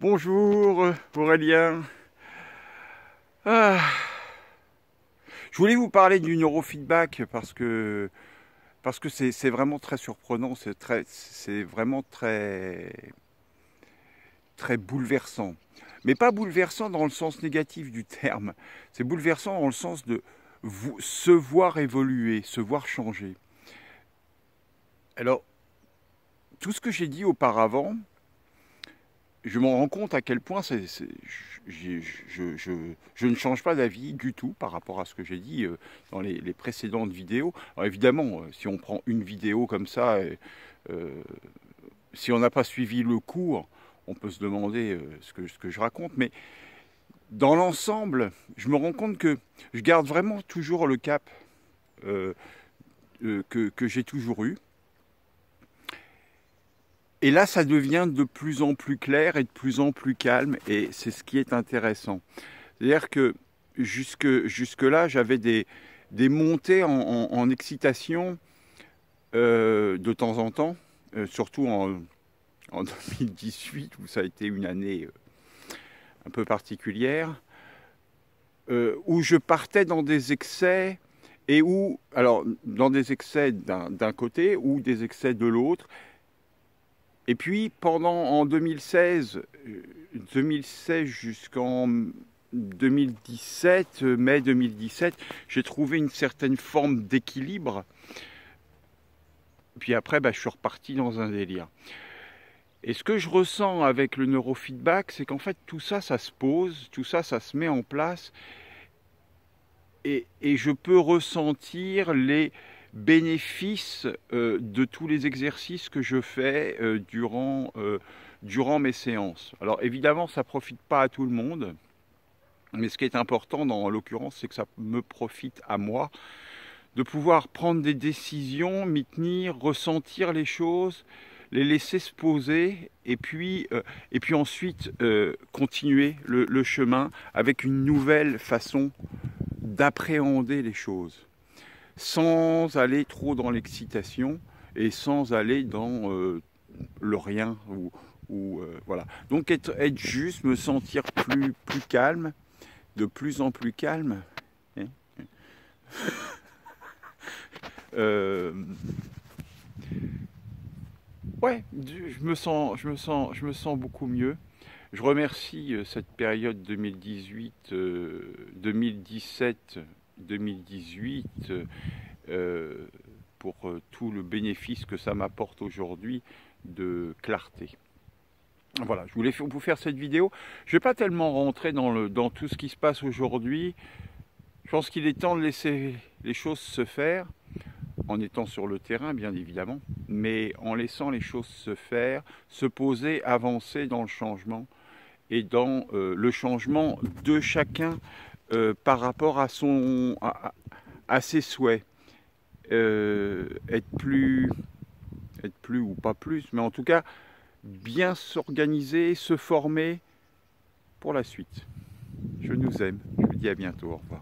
Bonjour Aurélien. Ah. Je voulais vous parler du neurofeedback parce que c'est vraiment très surprenant, c'est vraiment très bouleversant. Mais pas bouleversant dans le sens négatif du terme, c'est bouleversant dans le sens de se voir évoluer, se voir changer. Alors, tout ce que j'ai dit auparavant, je me rends compte à quel point je ne change pas d'avis du tout par rapport à ce que j'ai dit dans les précédentes vidéos. Alors évidemment, si on prend une vidéo comme ça, si on n'a pas suivi le cours, on peut se demander ce que je raconte. Mais dans l'ensemble, je me rends compte que je garde vraiment toujours le cap que j'ai toujours eu. Et là, ça devient de plus en plus clair et de plus en plus calme, et c'est ce qui est intéressant. C'est-à-dire que jusque-là, j'avais des montées en excitation de temps en temps, surtout en 2018, où ça a été une année un peu particulière, où je partais dans des excès, et où, alors, dans des excès d'un côté ou des excès de l'autre. Et puis, en 2016 jusqu'en 2017, mai 2017, j'ai trouvé une certaine forme d'équilibre. Puis après, je suis reparti dans un délire. Et ce que je ressens avec le neurofeedback, c'est qu'en fait, tout ça, ça se pose, tout ça, ça se met en place. Et je peux ressentir les bénéfices de tous les exercices que je fais durant mes séances. Alors évidemment, ça ne profite pas à tout le monde, mais ce qui est important en l'occurrence, c'est que ça me profite à moi, de pouvoir prendre des décisions, m'y tenir, ressentir les choses, les laisser se poser, et puis ensuite continuer le chemin avec une nouvelle façon d'appréhender les choses, sans aller trop dans l'excitation et sans aller dans le rien voilà. Donc être juste, me sentir plus calme, de plus en plus calme. Ouais, je me sens beaucoup mieux. Je remercie cette période 2018, 2017, 2018 pour tout le bénéfice que ça m'apporte aujourd'hui de clarté. Voilà, je voulais vous faire cette vidéo. Je ne vais pas tellement rentrer dans tout ce qui se passe aujourd'hui. Je pense qu'il est temps de laisser les choses se faire, en étant sur le terrain bien évidemment, mais en laissant les choses se faire, se poser, avancer dans le changement et dans le changement de chacun par rapport à ses souhaits. Être plus ou pas plus, mais en tout cas bien s'organiser, se former pour la suite. Je nous aime, je vous dis à bientôt, au revoir.